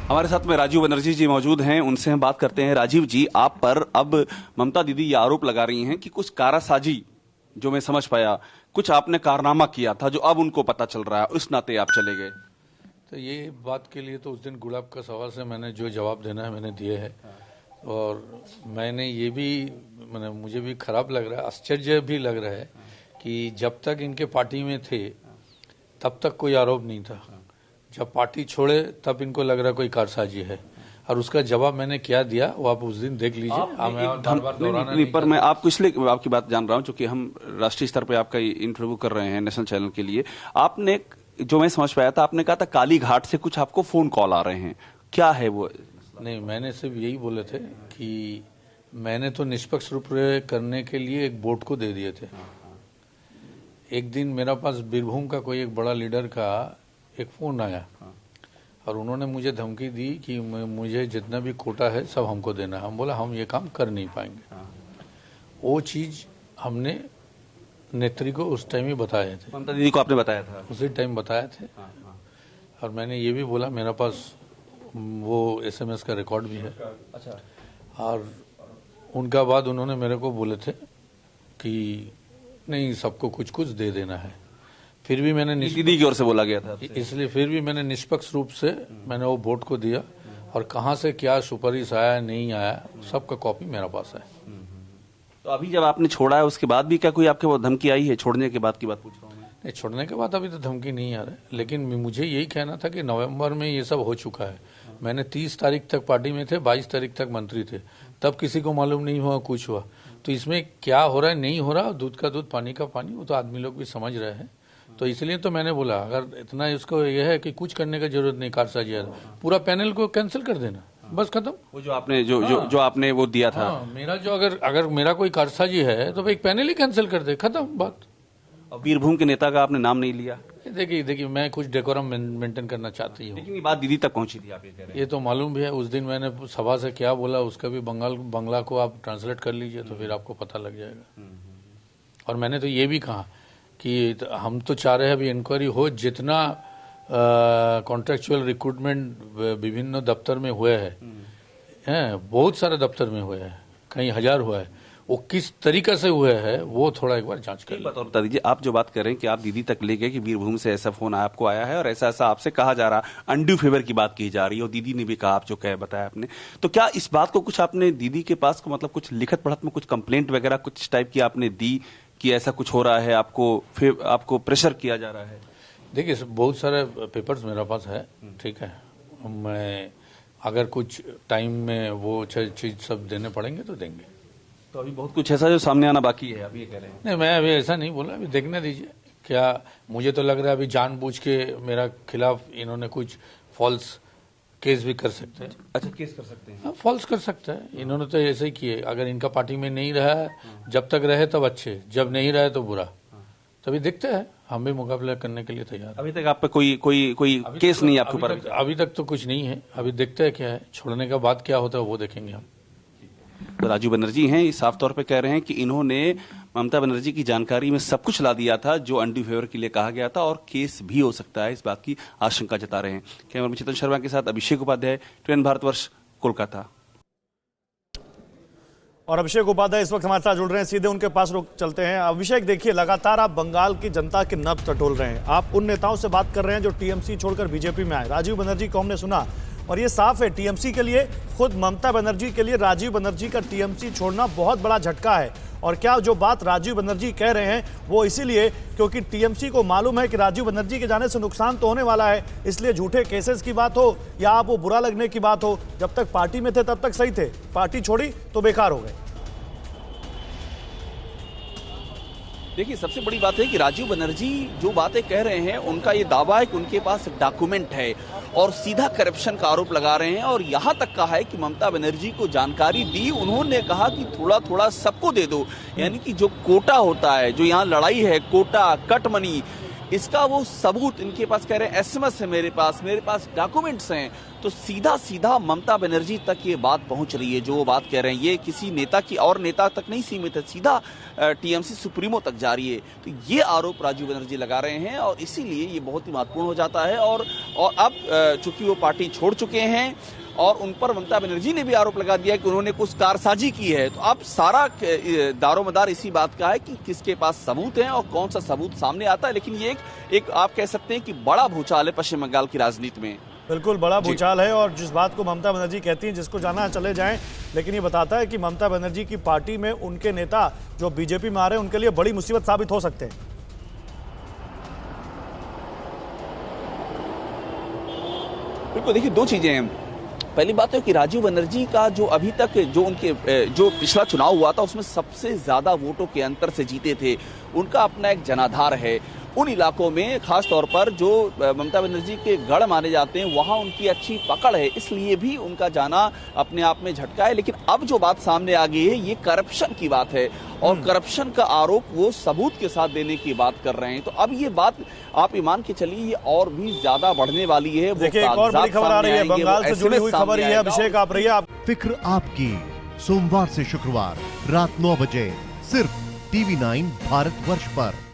हमारे साथ में राजीव बनर्जी जी मौजूद हैं, उनसे हम बात करते हैं। राजीव जी, आप पर अब ममता दीदी ये आरोप लगा रही हैं कि कुछ कारासाजी, जो मैं समझ पाया, कुछ आपने कारनामा किया था जो अब उनको पता चल रहा है, उस नाते आप चले गए। तो ये बात के लिए तो उस दिन गुलाब का सवाल से मैंने जो जवाब देना है मैंने दिए है। और मैंने ये भी मैंने मुझे भी खराब लग रहा है, आश्चर्य भी लग रहा है कि जब तक इनके पार्टी में थे तब तक कोई आरोप नहीं था, जब पार्टी छोड़े तब इनको लग रहा कोई कारसाजी है। और उसका जवाब मैंने क्या दिया वो आप उस दिन देख लीजिए। पर मैं आपको इसलिए आपकी बात जान रहा हूं क्योंकि हम राष्ट्रीय स्तर पर आपका इंटरव्यू कर रहे हैं नेशनल चैनल के लिए। आपने, जो मैं समझ पाया था, आपने कहा था काली घाट से कुछ आपको फोन कॉल आ रहे हैं, क्या है वो? नहीं, मैंने सिर्फ यही बोले थे कि मैंने तो निष्पक्ष रूप से करने के लिए एक बोर्ड को दे दिए थे। एक दिन मेरा पास बीरभूम का कोई एक बड़ा लीडर का एक फोन आया और उन्होंने मुझे धमकी दी कि मुझे जितना भी कोटा है सब हमको देना है। हम बोला हम ये काम कर नहीं पाएंगे। वो चीज हमने नेत्री को उस टाइम ही बताए थे। ममता दीदी को आपने बताया था? उसी टाइम बताए थे। और मैंने ये भी बोला, मेरा पास वो SMS का रिकॉर्ड भी है। अच्छा। और उनका बाद उन्होंने मेरे को बोले थे कि नहीं, सबको कुछ कुछ दे देना है। फिर भी मैंने दीदी की ओर से बोला गया था, इसलिए फिर भी मैंने निष्पक्ष रूप से मैंने वो बोर्ड को दिया। और कहाँ से क्या सुपारिश आया नहीं आया सबका कॉपी मेरे पास है। तो अभी जब आपने छोड़ा है उसके बाद भी क्या कोई आपके वो धमकी आई है? छोड़ने के बाद की बात पूछ रहा हूँ मैं। नहीं, छोड़ने के बाद अभी तो धमकी नहीं आ रहा है, लेकिन मुझे यही कहना था कि नवंबर में ये सब हो चुका है। मैंने 30 तारीख तक पार्टी में थे, 22 तारीख तक मंत्री थे, तब किसी को मालूम नहीं हुआ कुछ हुआ। तो इसमें क्या हो रहा है नहीं हो रहा, दूध का दूध पानी का पानी, वो तो आदमी लोग भी समझ रहे हैं। तो इसलिए तो मैंने बोला अगर इतना इसको यह है कि कुछ करने की जरूरत नहीं, कारसाजी है, पूरा पैनल को कैंसिल कर देना, बस खत्म। वो जो आपने जो आपने वो दिया था, मेरा जो अगर मेरा कोई कारसाजी है तो भाई पैनल ही कैंसिल कर दे, खत्म बात। और बीरभूम के नेता का आपने नाम नहीं लिया। देखिए मैं कुछ डेकोरम मेंटेन करना चाहती हूँ, लेकिन ये बात दीदी तक पहुंची थी, आप ये कह रहे हैं। ये तो मालूम भी है। उस दिन मैंने सभा से क्या बोला उसका भी बंगला को आप ट्रांसलेट कर लीजिए तो फिर आपको पता लग जाएगा। और मैंने तो ये भी कहा कि हम तो चाह रहे हैं अभी इंक्वायरी हो, जितना कॉन्ट्रेक्चुअल रिक्रूटमेंट विभिन्न दफ्तर में हुए हैं, बहुत सारे दफ्तर में हुए हैं, कई हजार हुआ है, वो किस तरीके से हुए हैं वो थोड़ा एक बार जांच कर बता दीजिए। आप जो बात कर रहे हैं कि आप दीदी तक ले गए कि बीरभूम से ऐसा फोन आपको आया है और ऐसा ऐसा आपसे कहा जा रहा, अनड्यू फेवर की बात की जा रही है, और दीदी ने भी कहा, आप जो कहे बताया आपने, तो क्या इस बात को कुछ आपने दीदी के पास को मतलब कुछ लिखत पढ़त में कुछ कंप्लेंट वगैरह कुछ टाइप की आपने दी कि ऐसा कुछ हो रहा है, आपको प्रेशर किया जा रहा है? देखिए बहुत सारे पेपर्स मेरे पास है, ठीक है, मैं अगर कुछ टाइम में वो चीज सब देने पड़ेंगे तो देंगे। तो अभी बहुत कुछ ऐसा जो सामने आना बाकी है, अभी ये कह रहे हैं? नहीं, मैं अभी ऐसा नहीं बोला, अभी देखने दीजिए। क्या मुझे तो लग रहा है अभी जानबूझ के मेरा खिलाफ इन्होंने कुछ फॉल्स केस भी कर सकते हैं। अच्छा, केस कर सकते हैं? हाँ, फॉल्स कर सकते हैं। इन्होंने तो ऐसे ही किए, अगर इनका पार्टी में नहीं रहा, जब तक रहे तब अच्छे, जब नहीं रहे तो बुरा। तभी देखते हैं, हम भी मुकाबला करने के लिए तैयार। अभी तक आप पे कोई केस नहीं है आपके ऊपर? अभी तक तो कुछ नहीं है, अभी देखते हैं क्या है, छोड़ने के बाद क्या होता है वो देखेंगे हम। तो राजीव बनर्जी हैं, साफ तौर पे कह रहे हैं कि इन्होंने ममता बनर्जी की जानकारी में सब कुछ ला दिया था जो अनड्यू फेवर के लिए कहा गया था, और केस भी हो सकता है, इस बात की आशंका जता रहे हैं। कैमरामैन चेतन शर्मा के साथ अभिषेक उपाध्याय, ट्रेन भारतवर्ष, कोलकाता। और अभिषेक उपाध्याय इस वक्त हमारे साथ जुड़ रहे हैं, सीधे उनके पास चलते हैं। अभिषेक, देखिए लगातार आप बंगाल की जनता के नब्ज टटोल रहे हैं, आप उन नेताओं से बात कर रहे हैं जो टीएमसी छोड़कर बीजेपी में आए। राजीव बनर्जी को हमने सुना, और ये साफ है टीएमसी के लिए, खुद ममता बनर्जी के लिए राजीव बनर्जी का टीएमसी छोड़ना बहुत बड़ा झटका है। और क्या जो बात राजीव बनर्जी कह रहे हैं वो इसीलिए क्योंकि टीएमसी को मालूम है कि राजीव बनर्जी के जाने से नुकसान तो होने वाला है, इसलिए झूठे केसेस की बात हो या आप वो बुरा लगने की बात हो, जब तक पार्टी में थे तब तक सही थे, पार्टी छोड़ी तो बेकार हो गए। देखिए, सबसे बड़ी बात है कि राजीव बनर्जी जो बातें कह रहे हैं उनका ये दावा है कि उनके पास डॉक्यूमेंट है और सीधा करप्शन का आरोप लगा रहे हैं, और यहां तक कहा है कि ममता बनर्जी को जानकारी दी, उन्होंने कहा कि थोड़ा थोड़ा सबको दे दो, यानी कि जो कोटा होता है, जो यहाँ लड़ाई है, कोटा, कट मनी, इसका वो सबूत इनके पास कह रहे हैं, एसएमएस है मेरे पास डॉक्यूमेंट्स हैं। तो सीधा सीधा ममता बनर्जी तक ये बात पहुंच रही है, जो वो बात कह रहे हैं ये किसी नेता की और नेता तक नहीं सीमित है, सीधा टीएमसी सुप्रीमो तक जा रही है। तो ये आरोप राजीव बनर्जी लगा रहे हैं और इसीलिए ये बहुत ही महत्वपूर्ण हो जाता है। और अब चूंकि वो पार्टी छोड़ चुके हैं और उन पर ममता बनर्जी ने भी आरोप लगा दिया कि उन्होंने कुछ कारसाजी की है, तो अब सारा दारोमदार इसी बात का है कि किसके पास सबूत है और कौन सा सबूत सामने आता है। लेकिन ये एक आप कह सकते हैं कि बड़ा भूचाल है पश्चिम बंगाल की राजनीति में। बिल्कुल बड़ा भूचाल है, और जिस बात को ममता बनर्जी कहती हैं, जिसको जाना चले जाएं, लेकिन ये बताता है कि ममता बनर्जी की पार्टी में उनके नेता जो बीजेपी में आ रहे हैं उनके लिए बड़ी मुसीबत साबित हो सकते हैं। बिल्कुल, देखिए दो चीजें हैं। पहली बात है कि राजीव बनर्जी का जो अभी तक जो पिछला चुनाव हुआ था उसमें सबसे ज्यादा वोटों के अंतर से जीते थे, उनका अपना एक जनाधार है। उन इलाकों में खास तौर पर जो ममता बनर्जी के गढ़ माने जाते हैं वहां उनकी अच्छी पकड़ है, इसलिए भी उनका जाना अपने आप में झटका है। लेकिन अब जो बात सामने आ गई है ये करप्शन की बात है, और करप्शन का आरोप वो सबूत के साथ देने की बात कर रहे हैं। तो अब ये बात आप मान के चलिए ये और भी ज्यादा बढ़ने वाली है। देखिए एक और बड़ी खबर आ रही है, बंगाल से जुड़ी हुई खबर ये है। अभिषेक आप रहिए। फिक्र आपकी, सोमवार से शुक्रवार रात 9 बजे सिर्फ TV9 भारतवर्ष पर।